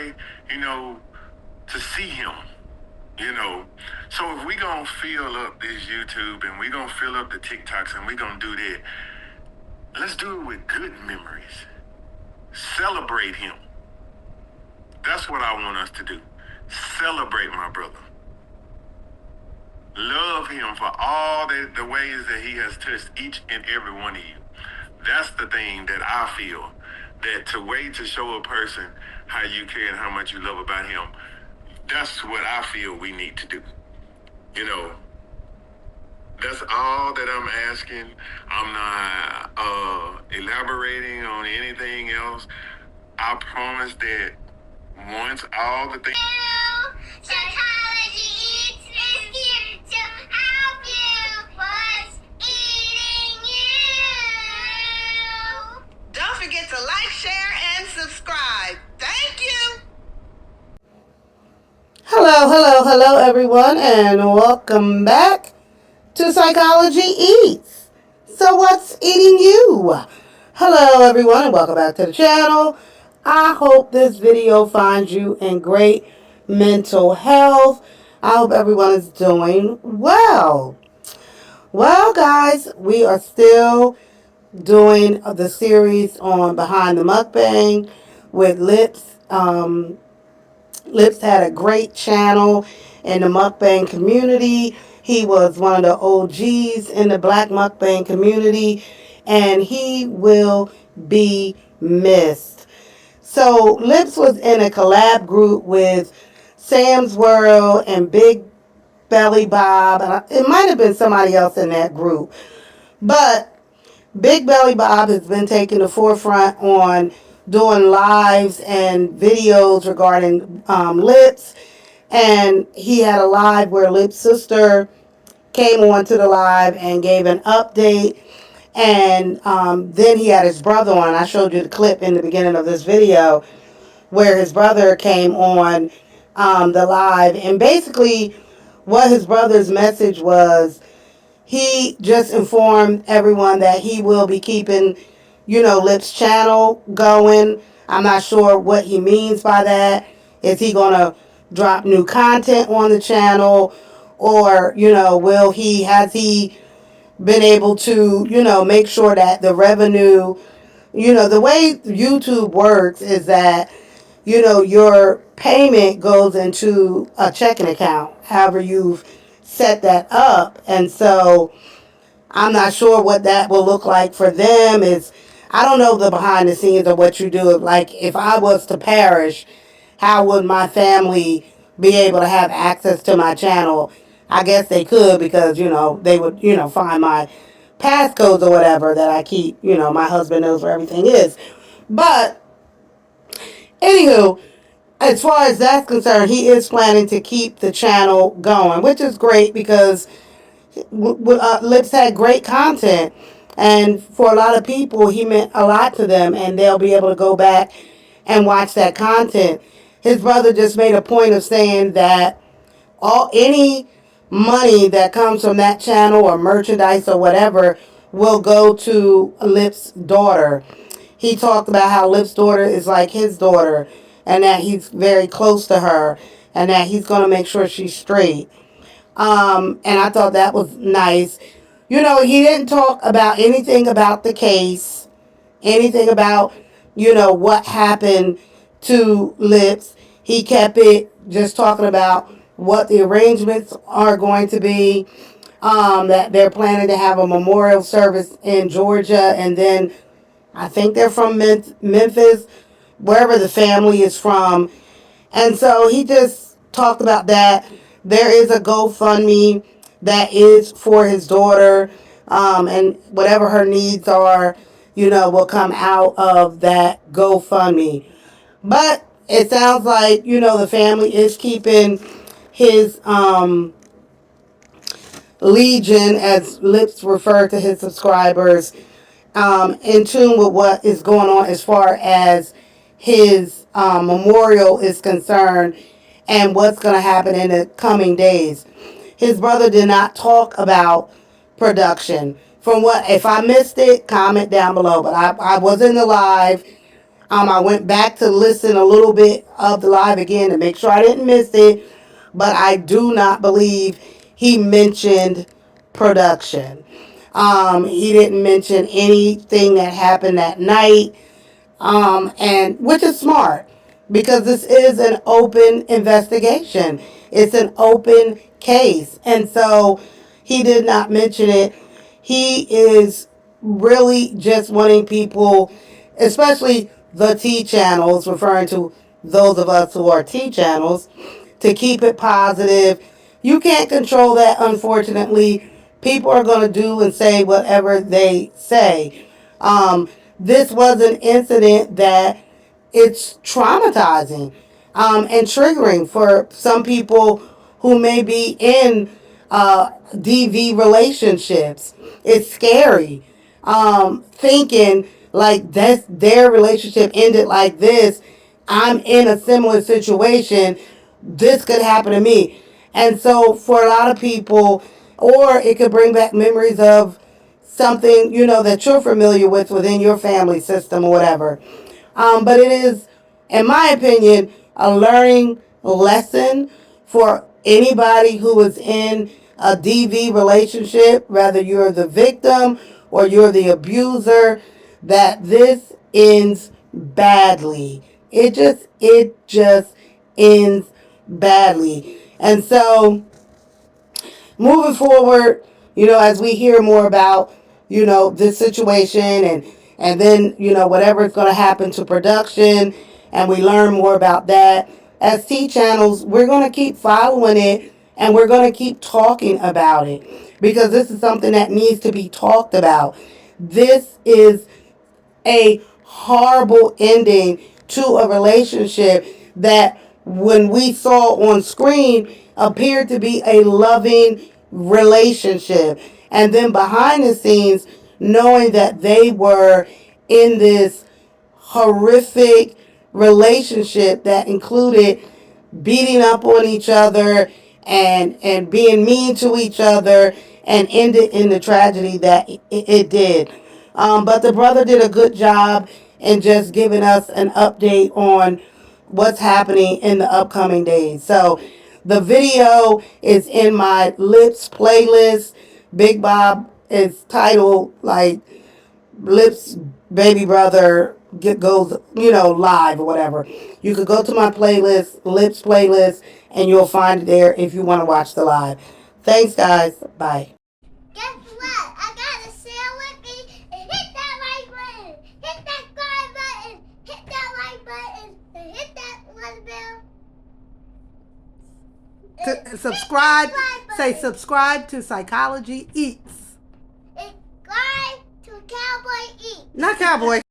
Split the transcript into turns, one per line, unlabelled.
way, to see him. So if we gonna fill up this YouTube and we gonna fill up the TikToks and we gonna do that, let's do it with good memories. Celebrate him. That's what I want us to do. Celebrate my brother. Love him for all the ways that he has touched each and every one of you. That's the thing that I feel, that to show a person how you care and how much you love about him, that's what I feel we need to do. That's all that I'm asking. I'm not elaborating on anything else. I promise that once all the things... Psychology Eats is here to help you. What's eating you?
Don't forget to like, share, and subscribe. Thank you.
Hello, everyone, and welcome back to Psychology Eats. So what's eating you? Hello, everyone, and welcome back to the channel. I hope this video finds you in great mental health. I hope everyone is doing well. Well, guys, we are still doing the series on Behind the Mukbang with Llips. Llips had a great channel in the mukbang community. He was one of the OGs in the black mukbang community, and he will be missed. So Llips was in a collab group with Sam's World and Big Belly Bob. It might have been somebody else in that group. But Big Belly Bob has been taking the forefront on doing lives and videos regarding Llips. And he had a live where Llips' sister came on to the live and gave an update. And then he had his brother on. I showed you the clip in the beginning of this video where his brother came on the live. And basically what his brother's message was, he just informed everyone that he will be keeping, Llips' channel going. I'm not sure what he means by that. Is he going to drop new content on the channel? Or, has he been able to, make sure that the revenue, the way YouTube works is that, your payment goes into a checking account, however you've set that up. And so I'm not sure what that will look like for them. I don't know the behind the scenes of what you do. Like, if I was to perish, how would my family be able to have access to my channel? I guess they could, because, they would, find my passcodes or whatever that I keep. My husband knows where everything is. But, anywho, as far as that's concerned, he is planning to keep the channel going, which is great because Llips had great content, and for a lot of people he meant a lot to them, and they'll be able to go back and watch that content. His brother just made a point of saying that any money that comes from that channel or merchandise or whatever will go to Llips' daughter. He talked about how Llips' daughter is like his daughter, and that he's very close to her, and that he's going to make sure she's straight. And I thought that was nice. He didn't talk about anything about the case, anything about, what happened to Llips. He kept it just talking about what the arrangements are going to be, that they're planning to have a memorial service in Georgia, and then I think they're from Memphis, wherever the family is from. And so he just talked about that. There is a GoFundMe that is for his daughter, and whatever her needs are, will come out of that GoFundMe. But it sounds like, the family is keeping his legion, as Llips referred to his subscribers, in tune with what is going on as far as his memorial is concerned and what's going to happen in the coming days. His brother did not talk about production. If I missed it, comment down below. But I was in the live. I went back to listen a little bit of the live again to make sure I didn't miss it, but I do not believe he mentioned production. He didn't mention anything that happened that night, and which is smart because this is an open investigation. It's an open case, and so he did not mention it. He is really just wanting people, especially the T channels, referring to those of us who are T channels, to keep it positive. You can't control that, unfortunately. People are going to do and say whatever they say. This was an incident that it's traumatizing and triggering for some people who may be in DV relationships. It's scary thinking like that's their relationship ended like this. I'm in a similar situation. This could happen to me. And so for a lot of people, or it could bring back memories of something, that you're familiar with within your family system or whatever. But it is, in my opinion, a learning lesson for anybody who is in a DV relationship, whether you're the victim or you're the abuser, that this ends badly. It just ends badly. And so moving forward, as we hear more about, this situation and then, whatever is going to happen to production and we learn more about that, as T channels, we're going to keep following it and we're going to keep talking about it because this is something that needs to be talked about. This is a horrible ending to a relationship that when we saw on screen appeared to be a loving relationship. And then behind the scenes, knowing that they were in this horrific relationship that included beating up on each other and being mean to each other and ended in the tragedy that it did. But the brother did a good job in just giving us an update on what's happening in the upcoming days. So the video is in my Llips playlist. Big Bob is titled like Llips baby brother goes, live or whatever. You could go to my playlist, Llips playlist, and you'll find it there if you want to watch the live. Thanks, guys. Bye.
Guess what? I got a sale with me and hit that like button. Hit that subscribe button. Hit that like button. And hit that little bell.
Subscribe. Say subscribe to Psychology Eats.
Subscribe to Cowboy Eats.
Not Cowboy.